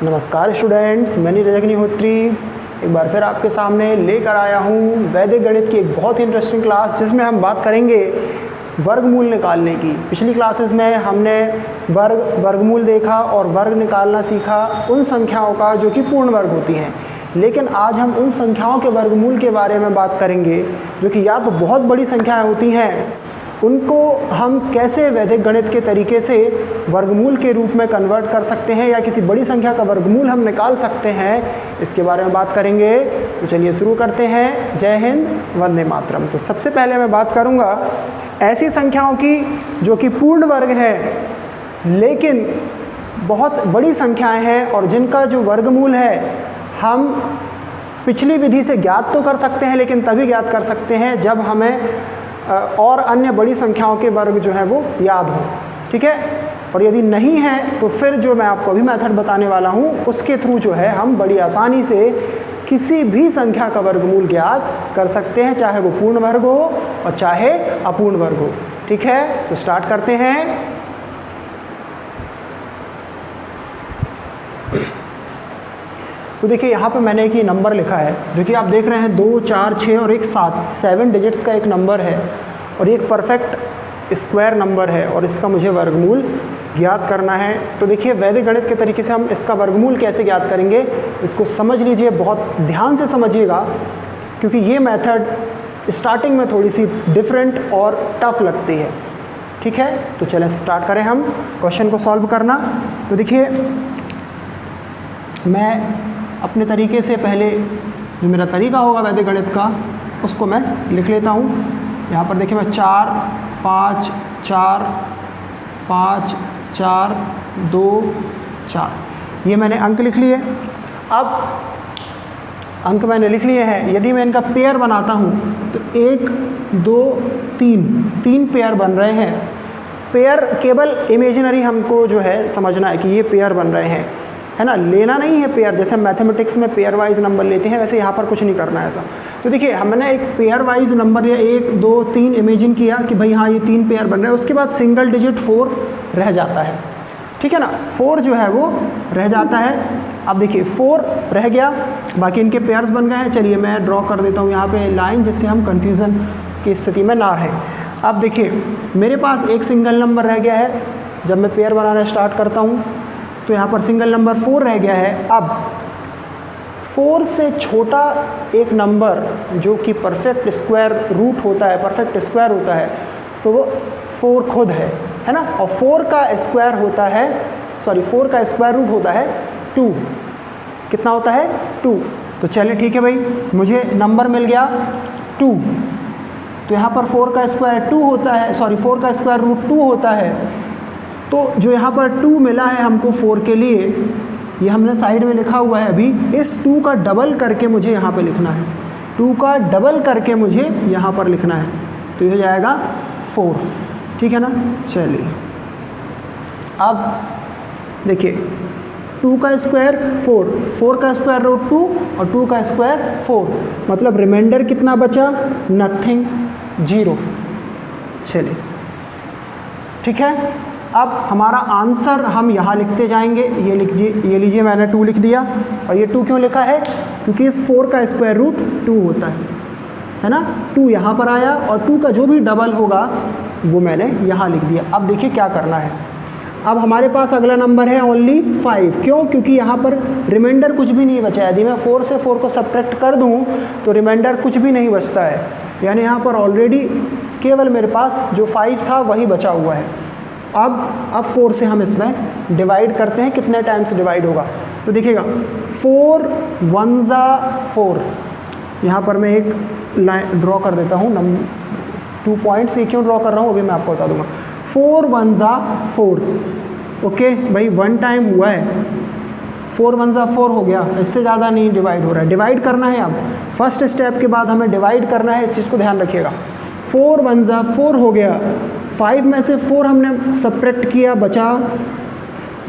नमस्कार स्टूडेंट्स, मैं नीरज अग्निहोत्री एक बार फिर आपके सामने लेकर आया हूँ वैदिक गणित की एक बहुत ही इंटरेस्टिंग क्लास, जिसमें हम बात करेंगे वर्गमूल निकालने की। पिछली क्लासेस में हमने वर्गमूल देखा और वर्ग निकालना सीखा उन संख्याओं का जो कि पूर्ण वर्ग होती हैं। लेकिन आज हम उन संख्याओं के वर्गमूल के बारे में बात करेंगे जो कि या तो बहुत बड़ी संख्याएं होती हैं, उनको हम कैसे वैदिक गणित के तरीके से वर्गमूल के रूप में कन्वर्ट कर सकते हैं या किसी बड़ी संख्या का वर्गमूल हम निकाल सकते हैं, इसके बारे में बात करेंगे। तो चलिए शुरू करते हैं। जय हिंद, वंदे मातरम। तो सबसे पहले मैं बात करूंगा ऐसी संख्याओं की जो कि पूर्ण वर्ग है लेकिन बहुत बड़ी संख्याएं हैं और जिनका जो वर्गमूल है हम पिछली विधि से ज्ञात तो कर सकते हैं, लेकिन तभी ज्ञात कर सकते हैं जब हमें और अन्य बड़ी संख्याओं के वर्ग जो है वो याद हो। ठीक है, और यदि नहीं है तो फिर जो मैं आपको अभी मेथड बताने वाला हूँ उसके थ्रू जो है हम बड़ी आसानी से किसी भी संख्या का वर्गमूल ज्ञात कर सकते हैं, चाहे वो पूर्ण वर्ग हो और चाहे अपूर्ण वर्ग हो। ठीक है, तो स्टार्ट करते हैं। तो देखिए यहाँ पे मैंने एक ये नंबर लिखा है जो कि आप देख रहे हैं 2, 4, 6 और एक 7 डिजिट्स का एक नंबर है और ये एक परफेक्ट स्क्वायर नंबर है और इसका मुझे वर्गमूल ज्ञात करना है। तो देखिए वैदिक गणित के तरीके से हम इसका वर्गमूल कैसे ज्ञात करेंगे इसको समझ लीजिए, बहुत ध्यान से समझिएगा, क्योंकि ये मेथड स्टार्टिंग में थोड़ी सी डिफरेंट और टफ लगती है। ठीक है, तो चलें स्टार्ट करें हम क्वेश्चन को सॉल्व करना। तो देखिए मैं अपने तरीके से पहले जो मेरा तरीका होगा वैदिक गणित का उसको मैं लिख लेता हूँ। यहाँ पर देखिए मैं 4, 5, 4, 5, 4, 2, 4 ये मैंने अंक लिख लिए। अब अंक मैंने लिख लिए हैं, यदि मैं इनका पेयर बनाता हूँ तो 1, 2, 3 पेयर बन रहे हैं। पेयर केवल इमेजिनरी हमको जो है समझना है कि ये पेयर बन रहे हैं, है ना, लेना नहीं है पेयर। जैसे मैथमेटिक्स में पेयर वाइज नंबर लेते हैं वैसे यहाँ पर कुछ नहीं करना है ऐसा। तो देखिए हमने एक पेयर वाइज नंबर लिया 1, 2, 3 इमेजिन किया कि भाई हाँ ये 3 पेयर बन रहे हैं। उसके बाद सिंगल डिजिट 4 रह जाता है। ठीक है ना, 4 जो है वो रह जाता है। अब देखिए 4 रह गया, बाकी इनके पेयर्स बन गए हैं। चलिए मैं ड्रॉ कर देता हूँ यहाँ पे लाइन, जिससे हम कन्फ्यूज़न की स्थिति में ना रहें। अब देखिए मेरे पास एक सिंगल नंबर रह गया है। जब मैं पेयर बनाना स्टार्ट करता हूँ तो यहाँ पर सिंगल नंबर 4 रह गया है। अब 4 से छोटा एक नंबर जो कि परफेक्ट स्क्वायर रूट होता है, परफेक्ट स्क्वायर होता है, तो वो 4 खुद है ना। और 4 का स्क्वायर होता है, 4 का स्क्वायर रूट होता है 2। कितना होता है? 2। तो चलिए ठीक है भाई, मुझे नंबर मिल गया 2। तो यहाँ पर 4 का स्क्वायर 2 होता है, 4 का स्क्वायर रूट 2 होता है। तो जो यहाँ पर 2 मिला है हमको 4 के लिए, ये हमने साइड में लिखा हुआ है अभी। इस 2 का डबल करके मुझे यहाँ पे लिखना है, 2 का डबल करके मुझे यहाँ पर लिखना है, तो ये हो जाएगा 4। ठीक है ना। चलिए अब देखिए 2 का स्क्वायर 4 का स्क्वायर रूट 2 और 2 का स्क्वायर 4, मतलब रिमाइंडर कितना बचा? नथिंग, 0। चलिए ठीक है, अब हमारा आंसर हम यहाँ लिखते जाएंगे। ये लीजिए मैंने 2 लिख दिया। और ये 2 क्यों लिखा है? क्योंकि इस 4 का स्क्वायर रूट 2 होता है ना। 2 यहाँ पर आया और 2 का जो भी डबल होगा वो मैंने यहाँ लिख दिया। अब देखिए क्या करना है। अब हमारे पास अगला नंबर है ओनली 5। क्यों? क्योंकि यहाँ पर रिमाइंडर कुछ भी नहीं बचा है। यदि मैं 4 से 4 को सब्ट्रैक्ट कर दूँ तो रिमाइंडर कुछ भी नहीं बचता है, यानी यहाँ पर ऑलरेडी केवल मेरे पास जो 5 था वही बचा हुआ है। अब 4 से हम इसमें डिवाइड करते हैं, कितने टाइम से डिवाइड होगा। तो देखिएगा 4 1 4। यहाँ पर मैं एक लाइन ड्रॉ कर देता हूँ, 2 पॉइंट्स। ये क्यों ड्रॉ कर रहा हूँ अभी मैं आपको बता दूँगा। 4 1 4। ओके भाई, 1 टाइम हुआ है, 4 1 4 हो गया, इससे ज़्यादा नहीं डिवाइड हो रहा है। डिवाइड करना है, अब फर्स्ट स्टेप के बाद हमें डिवाइड करना है, इस चीज़ को ध्यान रखिएगा। 4 1 4 हो गया, 5 में से 4 हमने सब्ट्रैक्ट किया, बचा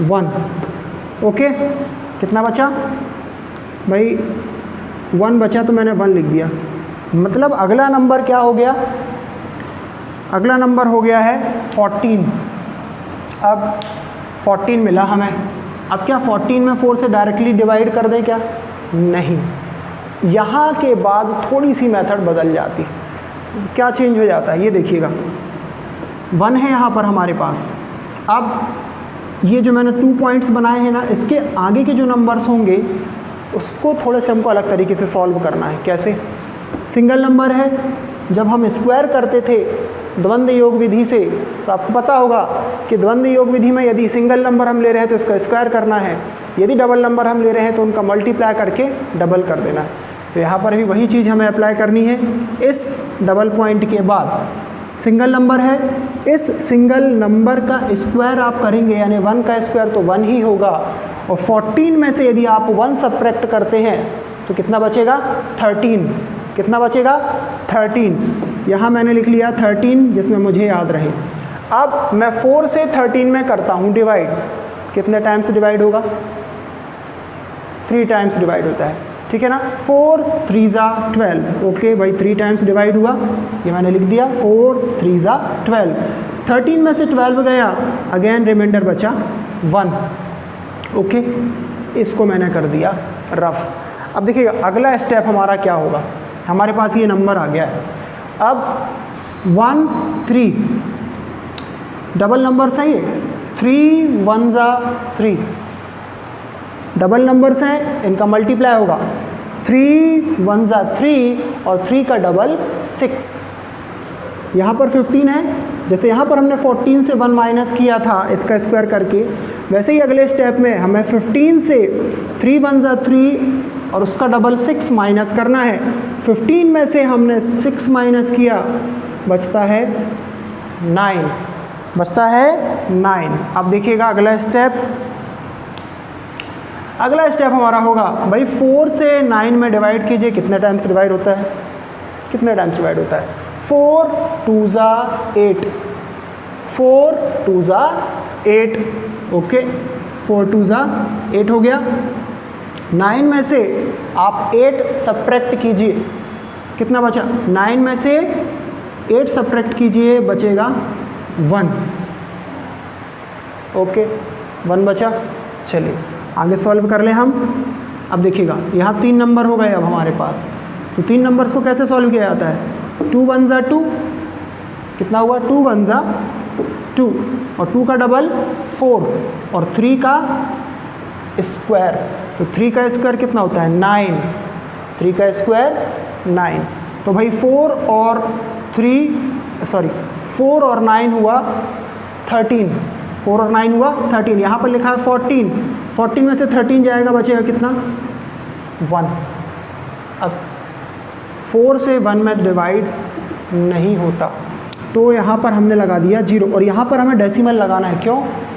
1। ओके, कितना बचा भाई? 1 बचा, तो मैंने 1 लिख दिया। मतलब अगला नंबर क्या हो गया? अगला नंबर हो गया है 14। अब 14 मिला हमें, अब क्या 14 में 4 से डायरेक्टली डिवाइड कर दें क्या? नहीं, यहाँ के बाद थोड़ी सी मेथड बदल जाती है। क्या चेंज हो जाता है ये देखिएगा, 1 है यहाँ पर हमारे पास। अब ये जो मैंने 2 पॉइंट्स बनाए हैं ना, इसके आगे के जो नंबर्स होंगे उसको थोड़े से हमको अलग तरीके से सॉल्व करना है। कैसे? सिंगल नंबर है, जब हम स्क्वायर करते थे द्वंद्व योग विधि से, तो आपको पता होगा कि द्वंद्व योग विधि में यदि सिंगल नंबर हम ले रहे हैं तो इसका स्क्वायर करना है, यदि डबल नंबर हम ले रहे हैं तो उनका मल्टीप्लाई करके डबल कर देना है। तो यहाँ पर भी वही चीज़ हमें अप्लाई करनी है। इस डबल पॉइंट के बाद सिंगल नंबर है, इस सिंगल नंबर का स्क्वायर आप करेंगे, यानी 1 का स्क्वायर तो 1 ही होगा, और 14 में से यदि आप 1 सब्ट्रैक्ट करते हैं तो कितना बचेगा? 13। कितना बचेगा? 13। यहाँ मैंने लिख लिया 13, जिसमें मुझे याद रहे। अब मैं 4 से 13 में करता हूँ डिवाइड, कितने टाइम्स डिवाइड होगा? 3 टाइम्स डिवाइड होता है, ठीक है ना। 4 3 ज़ा 12, ओके भाई 3 टाइम्स डिवाइड हुआ, ये मैंने लिख दिया 4 3 ज़ा 12। 13 में से 12 गया, अगेन रिमाइंडर बचा 1, ओके। इसको मैंने कर दिया रफ। अब देखिएगा अगला स्टेप हमारा क्या होगा। हमारे पास ये नंबर आ गया है, अब 1 3 डबल नंबर सही है, 3 1 ज़ा 3 डबल नंबर्स हैं, इनका मल्टीप्लाई होगा, 3 1 ज़ा 3 और 3 का डबल 6। यहाँ पर 15 है, जैसे यहाँ पर हमने 14 से 1 माइनस किया था इसका स्क्वायर करके, वैसे ही अगले स्टेप में हमें 15 से 3 1 ज़ा 3 और उसका डबल 6 माइनस करना है। 15 में से हमने 6 माइनस किया, बचता है 9, बचता है 9। अब देखिएगा अगला स्टेप, अगला स्टेप हमारा होगा भाई 4 से 9 में डिवाइड कीजिए, कितने टाइम्स डिवाइड होता है? कितने टाइम्स डिवाइड होता है? 4 2 ज़ा 8, 4 2 ज़ा 8, ओके 4 2 ज़ा 8 हो गया। 9 में से आप 8 सब्ट्रैक्ट कीजिए, कितना बचा? 9 में से 8 सब्ट्रैक्ट कीजिए, बचेगा 1, ओके 1 बचा। चलिए आगे सॉल्व कर ले हम। अब देखिएगा यहाँ 3 नंबर हो गए अब हमारे पास, तो 3 नंबर्स को कैसे सॉल्व किया जाता है? 2 1 ज़ा 2, कितना हुआ? 2 1 ज़ा 2, और 2 का डबल 4, और 3 का स्क्वायर, तो 3 का स्क्वायर कितना होता है? 9, 3 का स्क्वायर 9। तो भाई 4 और 9 हुआ 13, 4 और 9 हुआ 13। यहाँ पर लिखा है 14, 14 में से 13 जाएगा, बचेगा कितना? 1। अब 4 से 1 में डिवाइड नहीं होता, तो यहाँ पर हमने लगा दिया 0, और यहाँ पर हमें डेसिमल लगाना है। क्यों?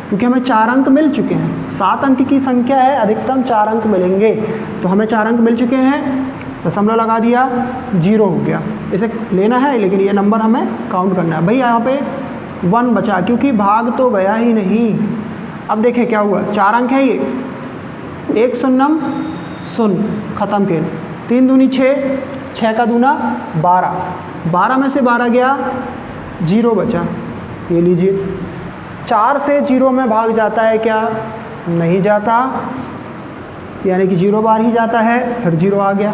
क्योंकि हमें 4 अंक मिल चुके हैं। 7 अंक की संख्या है, अधिकतम 4 अंक मिलेंगे, तो हमें 4 अंक मिल चुके हैं, दशमलव लगा दिया, 0 हो गया। इसे लेना है, लेकिन ये नंबर हमें काउंट करना है। भाई यहाँ पे 1 बचा, क्योंकि भाग तो गया ही नहीं। अब देखें क्या हुआ, 4 अंक है ये, 1 शून्यम 0, ख़त्म खेल। 3 दूनी 6, 6 का दूना 12, 12 में से 12 गया, 0 बचा, ये लीजिए। 4 से 0 में भाग जाता है क्या? नहीं जाता, यानी कि 0 बार ही जाता है, फिर 0 आ गया।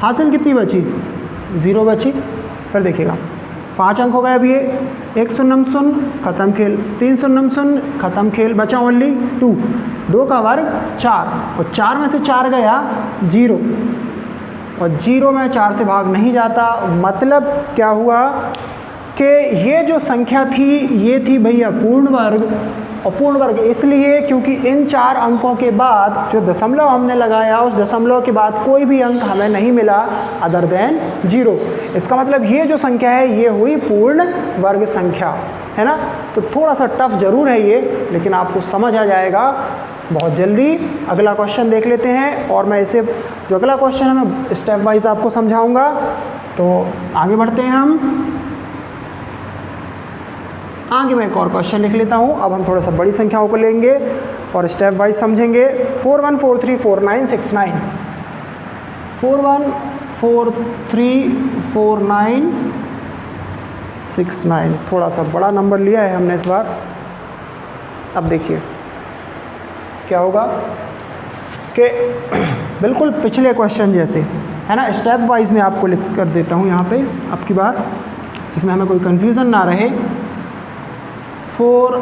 हासिल कितनी बची? 0 बची। फिर देखिएगा 5 अंक हो गए अब ये, 1 शून्यम 0, ख़त्म खेल। 3 शून्यम 0, ख़त्म खेल, बचा ओनली 2, 2 का वर्ग 4, और 4 में से 4 गया 0, और 0 में 4 से भाग नहीं जाता। मतलब क्या हुआ कि ये जो संख्या थी ये थी भैया पूर्ण वर्ग, और पूर्ण वर्ग इसलिए क्योंकि इन 4 अंकों के बाद जो दशमलव हमने लगाया, उस दशमलव के बाद कोई भी अंक हमें नहीं मिला अदर देन 0। इसका मतलब ये जो संख्या है ये हुई पूर्ण वर्ग संख्या, है ना। तो थोड़ा सा टफ जरूर है ये, लेकिन आपको समझ आ जाएगा बहुत जल्दी। अगला क्वेश्चन देख लेते हैं, और मैं इसे जो अगला क्वेश्चन है मैं स्टेप वाइज आपको समझाऊंगा। तो आगे बढ़ते हैं हम। आगे मैं एक और क्वेश्चन लिख लेता हूँ। अब हम थोड़ा सा बड़ी संख्याओं को लेंगे और स्टेप वाइज समझेंगे। 4 1 4 3 4 9 6 9, 4 1 4 3 4 9 6 9। थोड़ा सा बड़ा नंबर लिया है हमने इस बार। अब देखिए क्या होगा कि बिल्कुल पिछले क्वेश्चन जैसे है ना, स्टेप वाइज में आपको लिख कर देता हूँ यहाँ पे आपकी बार, जिसमें हमें कोई कन्फ्यूज़न ना रहे। 4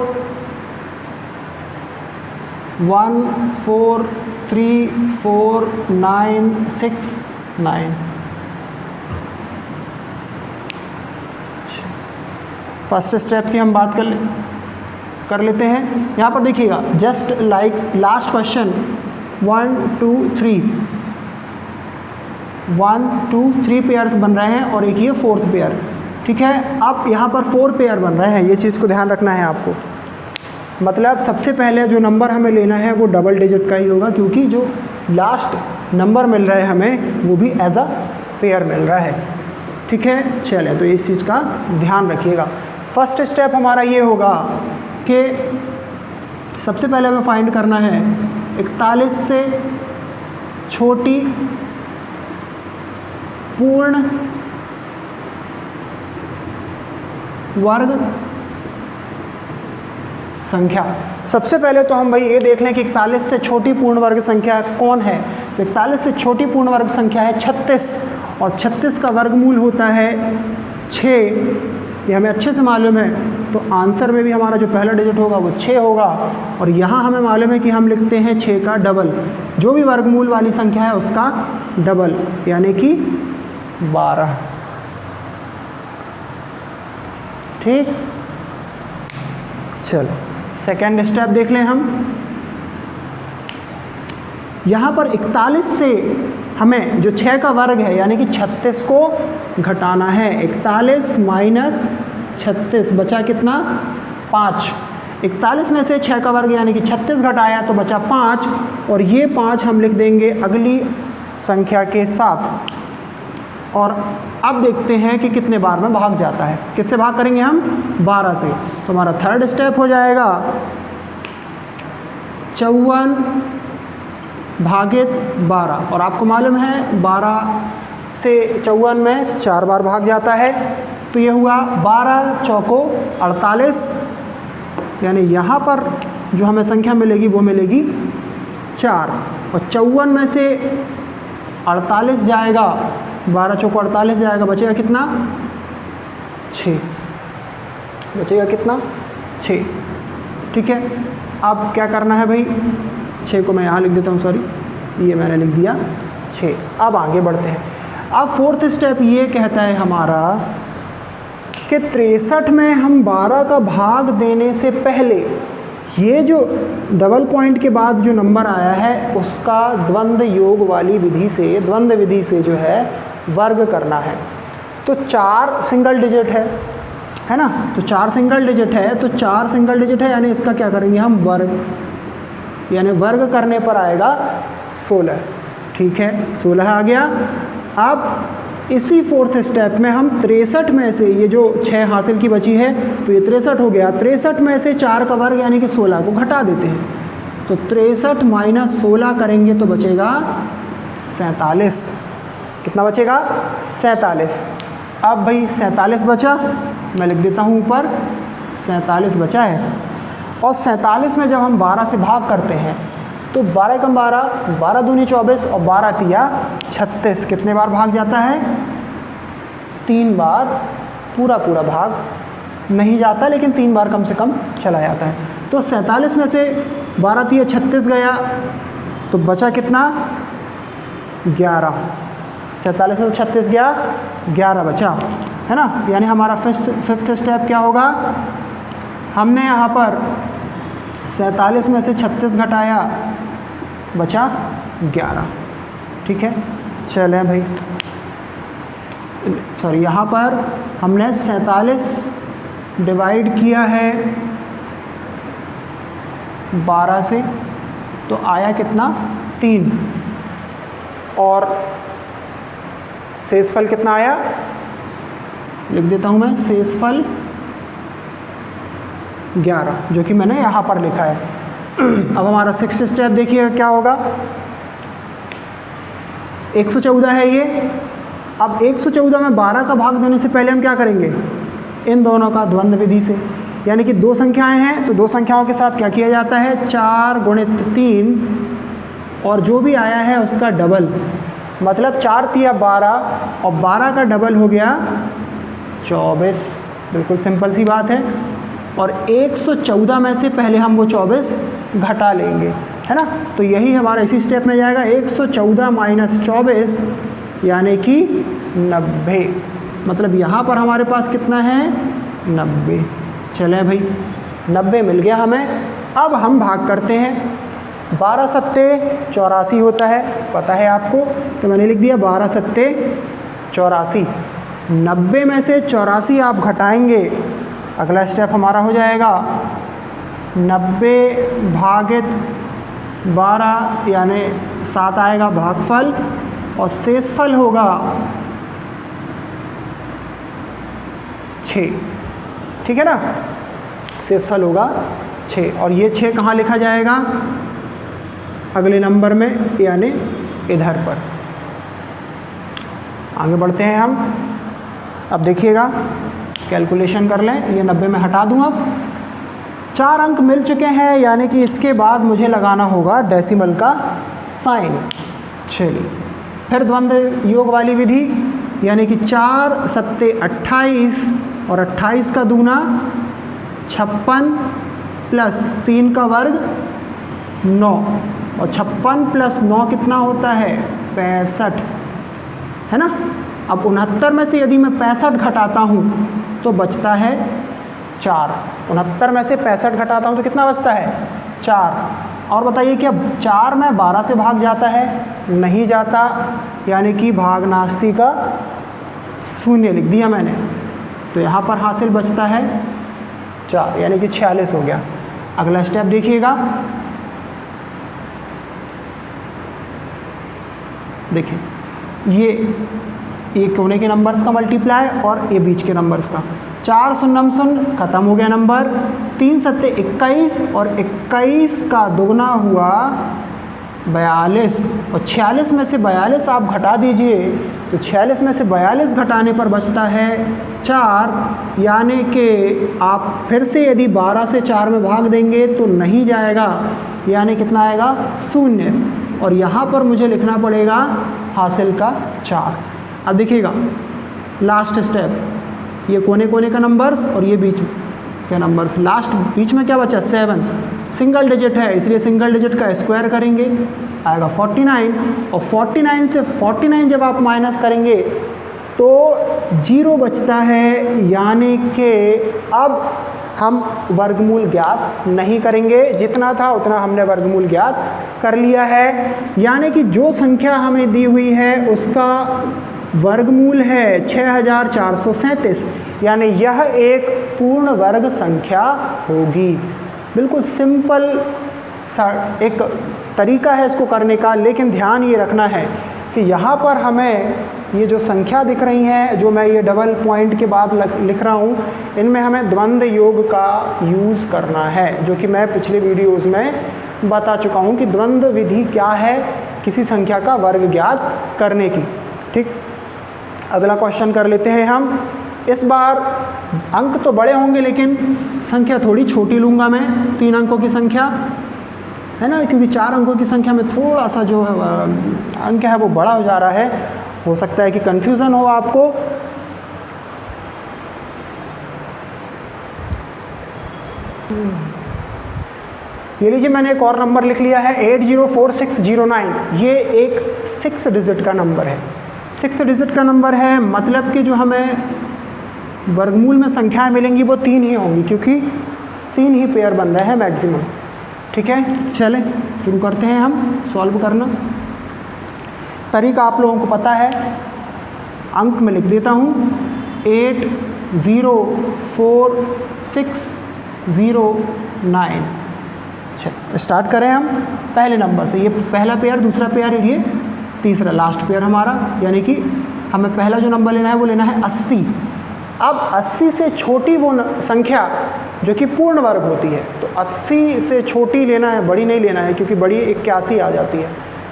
1 4 3 4 9 6 9। फर्स्ट स्टेप की हम बात कर लेते हैं। यहाँ पर देखिएगा, just like last question 1 2 3 1 2 3 pairs बन रहे हैं और एक ये फोर्थ पेयर, ठीक है। अब यहाँ पर 4 पेयर बन रहे हैं, ये चीज़ को ध्यान रखना है आपको। मतलब सबसे पहले जो नंबर हमें लेना है वो डबल डिजिट का ही होगा, क्योंकि जो लास्ट नंबर मिल रहा है हमें वो भी एज अ पेयर मिल रहा है, ठीक है। चलिए, तो इस चीज़ का ध्यान रखिएगा। फर्स्ट स्टेप हमारा ये होगा कि सबसे पहले हमें फाइंड करना है 41 से छोटी पूर्ण वर्ग संख्या। सबसे पहले तो हम भाई ये देख लें कि 41 से छोटी पूर्ण वर्ग संख्या कौन है। तो 41 से छोटी पूर्ण वर्ग संख्या है 36, और 36 का वर्गमूल होता है 6, ये हमें अच्छे से मालूम है। तो आंसर में भी हमारा जो पहला डिजिट होगा वो 6 होगा, और यहाँ हमें मालूम है कि हम लिखते हैं 6 का डबल, जो भी वर्गमूल वाली संख्या है उसका डबल, यानी कि 12, ठीक। चलो सेकेंड स्टेप देख लें हम। यहाँ पर 41 से हमें जो 6 का वर्ग है यानी कि 36 को घटाना है। 41 माइनस 36 बचा कितना, 5। 41 में से 6 का वर्ग यानी कि 36 घटाया तो बचा 5, और ये 5 हम लिख देंगे अगली संख्या के साथ। और अब देखते हैं कि कितने बार में भाग जाता है। किससे भाग करेंगे हम, 12 से। तो हमारा थर्ड स्टेप हो जाएगा 54 भागित 12, और आपको मालूम है 12 से 54 में 4 बार भाग जाता है। तो ये हुआ 12 चौको 48, यानी यहाँ पर जो हमें संख्या मिलेगी वो मिलेगी 4, और 54 में से 48 जाएगा, 12 चौको 48 जाएगा, बचेगा कितना, 6। बचेगा कितना, 6, ठीक है। अब क्या करना है भाई, 6 को मैं यहाँ लिख देता हूँ, सॉरी ये मैंने लिख दिया 6। अब आगे बढ़ते हैं। अब फोर्थ स्टेप ये कहता है हमारा कि 63 में हम 12 का भाग देने से पहले ये जो डबल पॉइंट के बाद जो नंबर आया है उसका द्वंद्व योग वाली विधि से, द्वंद्व विधि से जो है वर्ग करना है। तो 4 सिंगल डिजिट है ना, तो 4 सिंगल डिजिट है, तो 4 सिंगल डिजिट है यानी इसका क्या करेंगे हम, वर्ग, यानी वर्ग करने पर आएगा 16, ठीक है। 16 आ गया। अब इसी फोर्थ स्टेप में हम 63 में से ये जो 6 हासिल की बची है तो ये 63 हो गया। 63 में से 4 का वर्ग यानी कि 16 को घटा देते हैं, तो 63 माइनस 16 करेंगे तो बचेगा 47। कितना बचेगा, 47। अब भाई 47 बचा, मैं लिख देता हूँ ऊपर 47 बचा है। और 47 में जब हम 12 से भाग करते हैं तो 12 कम 12, 12 दूनी 24 और 12 तिया 36। कितने बार भाग जाता है, 3 बार। पूरा भाग नहीं जाता, लेकिन 3 बार कम से कम चला जाता है। तो 47 में से 12 तिया 36 गया, तो बचा कितना, 11। 47 में तो 36 गया, 11 बचा, है ना। यानी हमारा फिफ्थ स्टेप क्या होगा, हमने यहाँ पर 47 में से 36 घटाया, बचा 11, ठीक है। चलें भाई, सॉरी यहाँ पर हमने 47 डिवाइड किया है 12 से, तो आया कितना, 3, और शेषफल कितना आया, लिख देता हूँ मैं, शेषफल 11, जो कि मैंने यहाँ पर लिखा है। अब हमारा सिक्स्थ स्टेप देखिए क्या होगा, 114 है ये। अब 114 में 12 का भाग देने से पहले हम क्या करेंगे, इन दोनों का द्वंद्व विधि से, यानी कि दो संख्याएं हैं तो दो संख्याओं के साथ क्या किया जाता है, 4 गुणित 3 और जो भी आया है उसका डबल, मतलब 4 तिया 12 और 12 का डबल हो गया 24। बिल्कुल सिंपल सी बात है। और 114 में से पहले हम वो 24 घटा लेंगे, है ना। तो यही हमारा इसी स्टेप में जाएगा, 114 माइनस 24 यानी कि 90। मतलब यहाँ पर हमारे पास कितना है, 90। चले भाई 90 मिल गया हमें। अब हम भाग करते हैं। 12 सत्ते 84 होता है, पता है आपको, तो मैंने लिख दिया 12 सत्ते 84। 90 में से 84 आप घटाएंगे, अगला स्टेप हमारा हो जाएगा 90 भागित 12 यानी 7 आएगा भागफल और शेषफल होगा 6। ठीक है ना, शेषफल होगा 6 और ये 6 कहाँ लिखा जाएगा, अगले नंबर में यानी इधर पर। आगे बढ़ते हैं हम। अब देखिएगा, कैलकुलेशन कर लें, ये 90 में हटा दूं। अब 4 अंक मिल चुके हैं, यानी कि इसके बाद मुझे लगाना होगा डेसिमल का साइन। चलिए फिर द्वंद्व योग वाली विधि, यानी कि 4 सत्ते 28 और 28 का दूना 56 प्लस 3 का वर्ग 9 और 56 प्लस 9 कितना होता है, 65, है ना। अब 69 में से यदि मैं 65 घटाता हूँ तो बचता है 4। 69 में से 65 घटाता हूँ तो कितना बचता है, 4। और बताइए कि अब 4 में 12 से भाग जाता है, नहीं जाता, यानी कि भागनास्ती का शून्य लिख दिया मैंने। तो यहाँ पर हासिल बचता है 4, यानी कि 46 हो गया। अगला स्टेप देखिएगा, देखिए ये कोने के नंबर्स का मल्टीप्लाई और ये बीच के नंबर्स का। 4 शून्यम शून्य खत्म हो गया नंबर। 3 सत्ते 21 और 21 का दुगना हुआ 42 और 46 में से 42 आप घटा दीजिए तो 46 में से 42 घटाने पर बचता है 4, यानी कि आप फिर से यदि 12 से 4 में भाग देंगे तो नहीं जाएगा, यानी कितना आएगा, 0। और यहाँ पर मुझे लिखना पड़ेगा हासिल का 4। अब देखिएगा लास्ट स्टेप, ये कोने कोने का नंबर्स और ये बीच के नंबर्स, लास्ट बीच में क्या बचा, 7, सिंगल डिजिट है इसलिए सिंगल डिजिट का स्क्वायर करेंगे, आएगा 49। और 49 से 49 जब आप माइनस करेंगे तो 0 बचता है, यानी कि अब हम वर्गमूल ज्ञात नहीं करेंगे, जितना था उतना हमने वर्गमूल ज्ञात कर लिया है। यानी कि जो संख्या हमें दी हुई है उसका वर्गमूल है 6437, यानी यह एक पूर्ण वर्ग संख्या होगी। बिल्कुल सिंपल सा एक तरीका है इसको करने का, लेकिन ध्यान ये रखना है कि यहाँ पर हमें ये जो संख्या दिख रही हैं, जो मैं ये डबल पॉइंट के बाद लिख रहा हूँ, इनमें हमें द्वंद्व योग का यूज़ करना है, जो कि मैं पिछले वीडियोज़ में बता चुका हूँ कि द्वंद्व विधि क्या है किसी संख्या का वर्ग ज्ञात करने की। ठीक, अगला क्वेश्चन कर लेते हैं हम। इस बार अंक तो बड़े होंगे लेकिन संख्या थोड़ी छोटी लूँगा मैं, 3 अंकों की संख्या है ना, क्योंकि 4 अंकों की संख्या में थोड़ा सा जो अंक है वो बड़ा हो जा रहा है, हो सकता है कि कन्फ्यूज़न हो आपको। ये लीजिए मैंने एक और नंबर लिख लिया है 804609। ये एक 6 डिजिट का नंबर है, 6 डिजिट का नंबर है, मतलब कि जो हमें वर्गमूल में संख्याएं मिलेंगी वो 3 ही होंगी, क्योंकि 3 ही पेयर बन रहे हैं मैक्सिमम। ठीक है, चलें शुरू करते हैं हम सॉल्व करना। तरीका आप लोगों को पता है, अंक में लिख देता हूँ 804609। चलो स्टार्ट करें हम पहले नंबर से। ये पहला पेयर, दूसरा पेयर, ये तीसरा लास्ट पेयर हमारा, यानी कि हमें पहला जो नंबर लेना है वो लेना है 80। अब 80 से छोटी वो संख्या जो कि पूर्ण वर्ग होती है, तो 80 से छोटी लेना है, बड़ी नहीं लेना है, क्योंकि बड़ी 81 आ जाती है।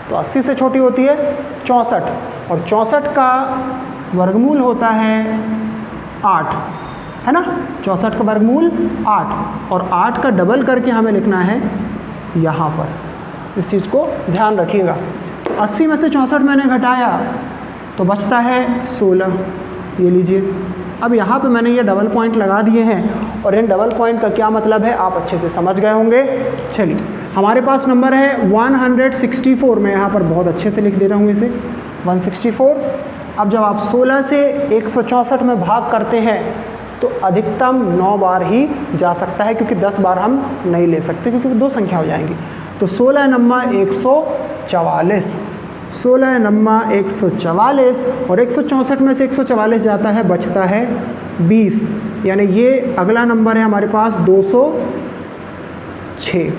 तो 80 से छोटी होती है 64 और 64 का वर्गमूल होता है 8, है ना। 64 का वर्गमूल 8 और 8 का डबल करके हमें लिखना है यहाँ पर, इस चीज़ को ध्यान रखिएगा। 80 में से 64 मैंने घटाया तो बचता है 16, ये लीजिए। अब यहाँ पे मैंने ये डबल पॉइंट लगा दिए हैं और इन डबल पॉइंट का क्या मतलब है आप अच्छे से समझ गए होंगे। चलिए हमारे पास नंबर है 164, मैं यहाँ पर बहुत अच्छे से लिख दे रहा हूँ इसे 164। अब जब आप 16 से 164 में भाग करते हैं तो अधिकतम 9 बार ही जा सकता है, क्योंकि 10 बार हम नहीं ले सकते क्योंकि 2 संख्या हो जाएंगी। तो 16 नम्मा 144, 16 नम्मा 144 और 164 में से 144 जाता है, बचता है 20, यानी ये अगला नंबर है हमारे पास 206।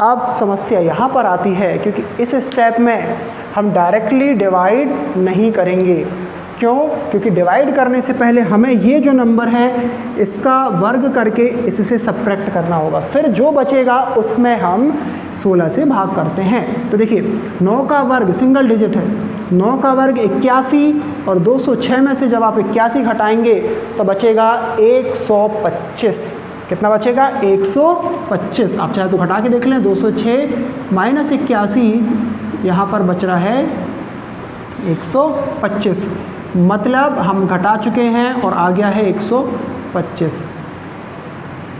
अब समस्या यहाँ पर आती है क्योंकि इस स्टेप में हम डायरेक्टली डिवाइड नहीं करेंगे। क्यों? क्योंकि डिवाइड करने से पहले हमें ये जो नंबर है इसका वर्ग करके इससे सबट्रैक्ट करना होगा, फिर जो बचेगा उसमें हम 16 से भाग करते हैं। तो देखिए 9 का वर्ग सिंगल डिजिट है, 9 का वर्ग 81 और 206 में से जब आप 81 घटाएंगे तो बचेगा 125। कितना बचेगा? 125। आप चाहे तो घटा के देख लें, 206 माइनस 81, यहाँ पर बच रहा है 125, मतलब हम घटा चुके हैं और आ गया है 125,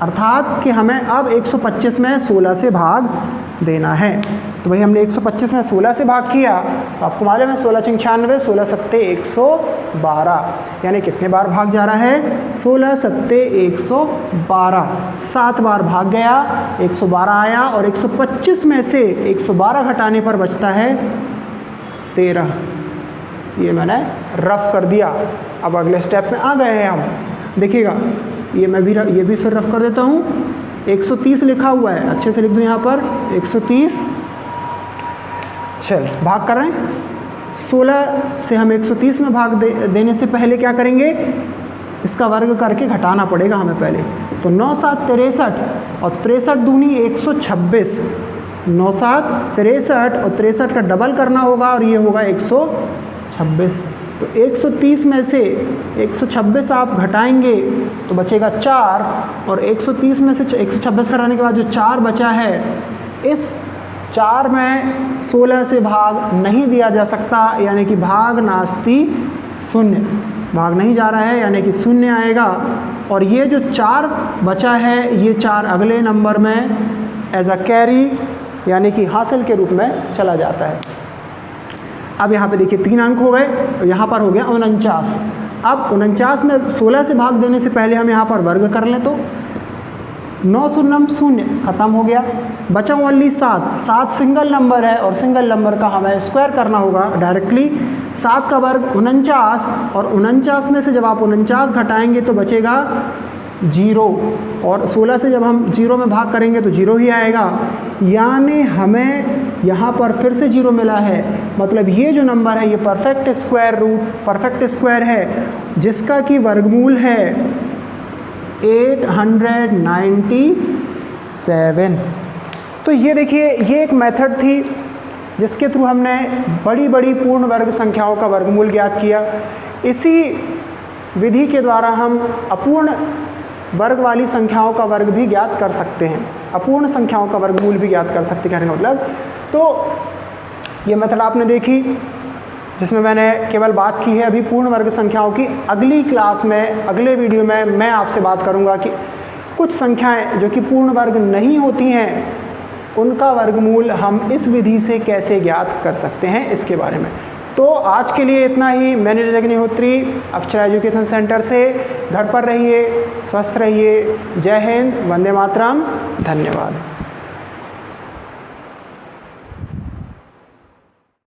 अर्थात कि हमें अब 125 में 16 से भाग देना है। तो भाई हमने 125 में 16 से भाग किया तो आपको मालूम है 16 96, 16 सत्ते 112, यानी कितने बार भाग जा रहा है? 16 सत्ते 112, 7 बार भाग गया, 112 आया और 125 में से 112 घटाने पर बचता है 13। ये मैंने रफ कर दिया। अब अगले स्टेप में आ गए हैं हम, देखिएगा ये भी फिर रफ कर देता हूँ। 130 लिखा हुआ है, अच्छे से लिख दूँ यहाँ पर 130। चल भाग कर रहे हैं, 16 से हम 130 में भाग देने से पहले क्या करेंगे? इसका वर्ग करके घटाना पड़ेगा हमें पहले। तो 9 7 63 और 63 दूनी 126, 9 7 63 और 63 का डबल करना होगा और ये होगा 126। तो 130 में से 126 आप घटाएंगे तो बचेगा 4 और 130 में से 126 घटाने के बाद जो 4 बचा है, इस 4 में 16 से भाग नहीं दिया जा सकता, यानी कि भाग नास्ति शून्य, भाग नहीं जा रहा है यानी कि शून्य आएगा। और ये जो 4 बचा है ये 4 अगले नंबर में एज अ कैरी यानी कि हासिल के रूप में चला जाता है। अब यहाँ पे देखिए 3 अंक हो गए और यहाँ पर हो गया 49। अब 49 में 16 से भाग देने से पहले हम यहाँ पर वर्ग कर लें तो 9 शून्यम शून्य खत्म हो गया, बचा ओनली 7। 7 सिंगल नंबर है और सिंगल नंबर का हमें स्क्वायर करना होगा डायरेक्टली। 7 का वर्ग 49 और 49 में से जब आप 49 घटाएंगे तो बचेगा 0 और 16 से जब हम 0 में भाग करेंगे तो 0 ही आएगा, यानी हमें यहाँ पर फिर से 0 मिला है। मतलब ये जो नंबर है ये परफेक्ट स्क्वायर है जिसका कि वर्गमूल है 897। तो ये देखिए ये एक मेथड थी जिसके थ्रू हमने बड़ी बड़ी पूर्ण वर्ग संख्याओं का वर्गमूल ज्ञात किया। इसी विधि के द्वारा हम अपूर्ण वर्ग वाली संख्याओं का वर्ग भी ज्ञात कर सकते हैं, अपूर्ण संख्याओं का वर्गमूल भी ज्ञात कर सकते हैं, कहने का मतलब। तो ये मेथड आपने देखी जिसमें मैंने केवल बात की है अभी पूर्ण वर्ग संख्याओं की। अगली क्लास में, अगले वीडियो में मैं आपसे बात करूंगा कि कुछ संख्याएं जो कि पूर्ण वर्ग नहीं होती हैं उनका वर्गमूल हम इस विधि से कैसे ज्ञात कर सकते हैं, इसके बारे में। तो आज के लिए इतना ही। मैं नीरज अग्निहोत्री अक्षरा एजुकेशन सेंटर से। घर पर रहिए, स्वस्थ रहिए। जय हिंद, वंदे मातरम, धन्यवाद।